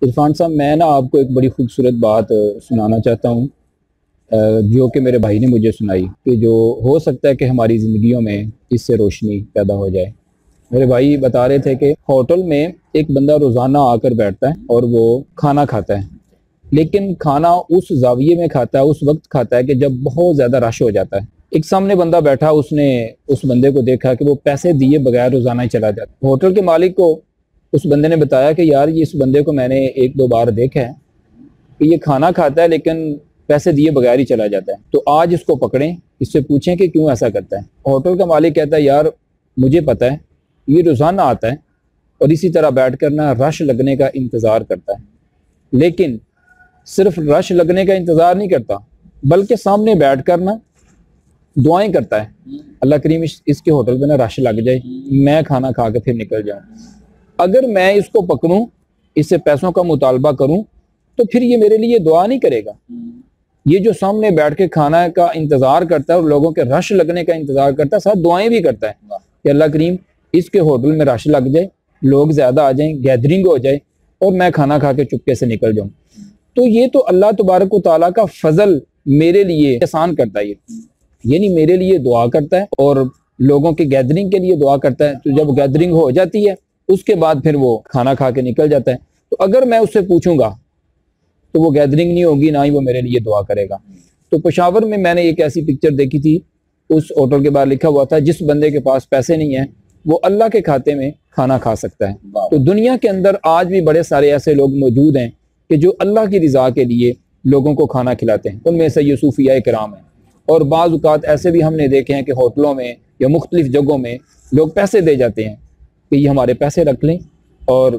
عرفان صاحب، میں نا آپ کو ایک بڑی خوبصورت بات سنانا چاہتا ہوں، جو کہ میرے بھائی نے مجھے سنائی، کہ جو ہو سکتا ہے کہ ہماری زندگیوں میں اس سے روشنی پیدا ہو جائے۔ میرے بھائی بتا رہے تھے کہ ہوٹل میں ایک بندہ روزانہ آ کر بیٹھتا ہے اور وہ کھانا کھاتا ہے، لیکن کھانا اس زاویے میں کھاتا ہے، اس وقت کھاتا ہے کہ جب بہت زیادہ رش ہو جاتا ہے۔ ایک سامنے بندہ بیٹھا، اس نے اس بندے کو دیکھا کہ وہ پیسے دیے بغیر روزانہ ہی چلا جاتا ہے۔ ہوٹل کے مالک کو اس بندے نے بتایا کہ یار، یہ اس بندے کو میں نے ایک دو بار دیکھا ہے کہ یہ کھانا کھاتا ہے لیکن پیسے دیے بغیر ہی چلا جاتا ہے، تو آج اس کو پکڑیں، اس سے پوچھیں کہ کیوں ایسا کرتا ہے۔ ہوٹل کا مالک کہتا ہے یار، مجھے پتہ ہے یہ روزانہ آتا ہے اور اسی طرح بیٹھ کر نا رش لگنے کا انتظار کرتا ہے، لیکن صرف رش لگنے کا انتظار نہیں کرتا بلکہ سامنے بیٹھ کر نا دعائیں کرتا ہے، اللہ کریم اس کے ہوٹل پہ نا رش لگ جائے، میں کھانا کھا کے پھر نکل جاؤں۔ اگر میں اس کو پکڑوں، اس سے پیسوں کا مطالبہ کروں، تو پھر یہ میرے لیے دعا نہیں کرے گا۔ یہ جو سامنے بیٹھ کے کھانا کا انتظار کرتا ہے اور لوگوں کے رش لگنے کا انتظار کرتا ہے، ساتھ دعائیں بھی کرتا ہے کہ اللہ کریم اس کے ہوٹل میں رش لگ جائے، لوگ زیادہ آ جائیں، گیدرنگ ہو جائے اور میں کھانا کھا کے چپکے سے نکل جاؤں۔ تو یہ تو اللہ تبارک و تعالیٰ کا فضل میرے لیے احسان کرتا ہے، یعنی میرے لیے دعا کرتا ہے اور لوگوں کی گیدرنگ کے لیے دعا کرتا ہے۔ تو جب گیدرنگ ہو جاتی ہے اس کے بعد پھر وہ کھانا کھا کے نکل جاتا ہے۔ تو اگر میں اس سے پوچھوں گا تو وہ گیدرنگ نہیں ہوگی، نہ ہی وہ میرے لیے دعا کرے گا۔ تو پشاور میں نے ایک ایسی پکچر دیکھی تھی، اس ہوٹل کے باہر لکھا ہوا تھا جس بندے کے پاس پیسے نہیں ہیں وہ اللہ کے کھاتے میں کھانا کھا سکتا ہے۔ تو دنیا کے اندر آج بھی بڑے سارے ایسے لوگ موجود ہیں کہ جو اللہ کی رضا کے لیے لوگوں کو کھانا کھلاتے ہیں، ان میں سے یہ صوفیاء کرام ہیں۔ اور بعض اوقات ایسے بھی ہم نے دیکھے ہیں کہ ہوٹلوں میں یا مختلف جگہوں میں لوگ پیسے دے جاتے ہیں کہ یہ ہمارے پیسے رکھ لیں، اور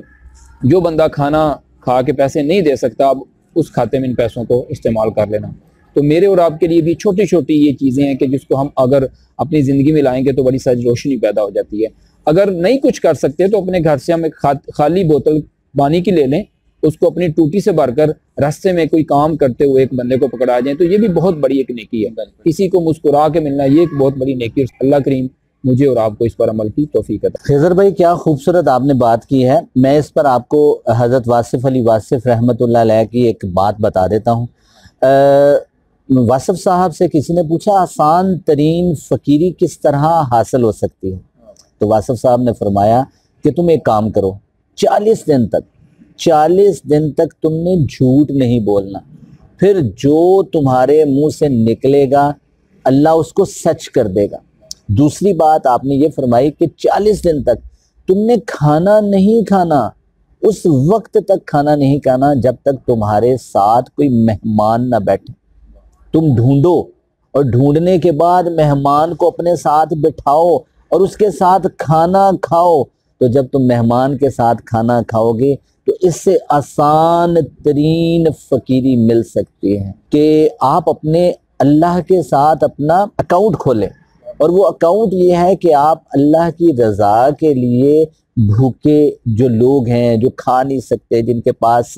جو بندہ کھانا کھا کے پیسے نہیں دے سکتا، اب اس کھاتے میں ان پیسوں کو استعمال کر لینا۔ تو میرے اور آپ کے لیے بھی چھوٹی چھوٹی یہ چیزیں ہیں کہ جس کو ہم اگر اپنی زندگی میں لائیں گے تو بڑی ساری روشنی پیدا ہو جاتی ہے۔ اگر نہیں کچھ کر سکتے تو اپنے گھر سے ہم ایک خالی بوتل پانی کی لے لیں، اس کو اپنی ٹوٹی سے بھر کر راستے میں کوئی کام کرتے ہوئے ایک بندے کو پکڑا جائیں، تو یہ بھی بہت بڑی ایک نیکی ہے۔ کسی کو مسکرا کے ملنا یہ ایک بہت بڑی نیکی ہے۔ اللہ کریم مجھے اور آپ کو اس پر عمل کی توفیق عطا۔ خضر بھائی، کیا خوبصورت آپ نے بات کی ہے۔ میں اس پر آپ کو حضرت واصف علی واصف رحمۃ اللہ علیہ کی ایک بات بتا دیتا ہوں۔ واصف صاحب سے کسی نے پوچھا آسان ترین فقیری کس طرح حاصل ہو سکتی ہے، تو واصف صاحب نے فرمایا کہ تم ایک کام کرو، 40 دن تک تم نے جھوٹ نہیں بولنا، پھر جو تمہارے منہ سے نکلے گا اللہ اس کو سچ کر دے گا۔ دوسری بات آپ نے یہ فرمائی کہ 40 دن تک تم نے کھانا نہیں کھانا، اس وقت تک کھانا نہیں کھانا جب تک تمہارے ساتھ کوئی مہمان نہ بیٹھے۔ تم ڈھونڈو اور ڈھونڈنے کے بعد مہمان کو اپنے ساتھ بٹھاؤ اور اس کے ساتھ کھانا کھاؤ۔ تو جب تم مہمان کے ساتھ کھانا کھاؤ گے تو اس سے آسان ترین فقیری مل سکتی ہے کہ آپ اپنے اللہ کے ساتھ اپنا اکاؤنٹ کھولیں، اور وہ اکاؤنٹ یہ ہے کہ آپ اللہ کی رضا کے لیے بھوکے جو لوگ ہیں، جو کھا نہیں سکتے، جن کے پاس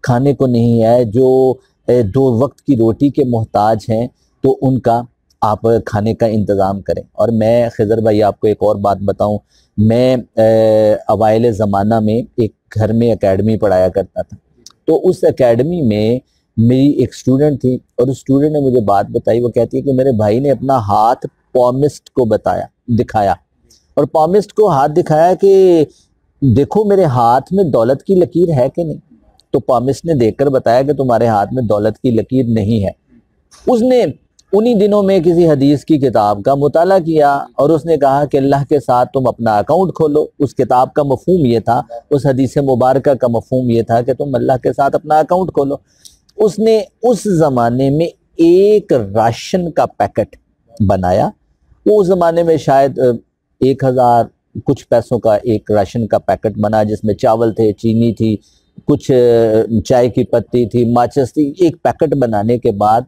کھانے کو نہیں ہے، جو 2 وقت کی روٹی کے محتاج ہیں، تو ان کا آپ کھانے کا انتظام کریں۔ اور میں خضر بھائی آپ کو ایک اور بات بتاؤں، میں اوائل زمانہ میں ایک گھر میں اکیڈمی پڑھایا کرتا تھا، تو اس اکیڈمی میں میری ایک اسٹوڈنٹ تھی، اور اس اسٹوڈنٹ نے مجھے بات بتائی، وہ کہتی ہے کہ میرے بھائی نے اپنا ہاتھ پامسٹ کو دکھایا، اور پامسٹ کو ہاتھ دکھایا کہ دیکھو میرے ہاتھ میں دولت کی لکیر ہے کہ نہیں، تو پامسٹ نے دیکھ کر بتایا کہ تمہارے ہاتھ میں دولت کی لکیر نہیں ہے۔ اس نے انہی دنوں میں کسی حدیث کی کتاب کا مطالعہ کیا اور اس نے کہا کہ اللہ کے ساتھ تم اپنا اکاؤنٹ کھولو۔ اس کتاب کا مفہوم یہ تھا، اس حدیث مبارکہ کا مفہوم یہ تھا کہ تم اللہ کے ساتھ اپنا اکاؤنٹ کھولو۔ اس نے اس زمانے میں ایک راشن کا پیکٹ بنایا، وہ اس زمانے میں شاید 1000 کچھ پیسوں کا ایک راشن کا پیکٹ بنا، جس میں چاول تھے، چینی تھی، کچھ چائے کی پتی تھی، ماچس تھی۔ ایک پیکٹ بنانے کے بعد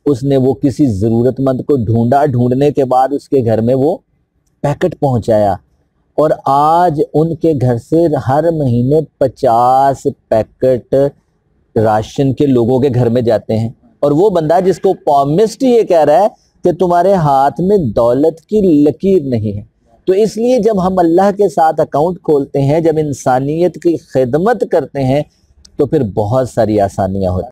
اس نے وہ کسی ضرورت مند کو ڈھونڈا، ڈھونڈنے کے بعد اس کے گھر میں وہ پیکٹ پہنچایا، اور آج ان کے گھر سے ہر مہینے 50 پیکٹ راشن کے لوگوں کے گھر میں جاتے ہیں۔ اور وہ بندہ جس کو پامسٹ یہ کہہ رہا ہے کہ تمہارے ہاتھ میں دولت کی لکیر نہیں ہے۔ تو اس لیے جب ہم اللہ کے ساتھ اکاؤنٹ کھولتے ہیں، جب انسانیت کی خدمت کرتے ہیں، تو پھر بہت ساری آسانیاں ہوتی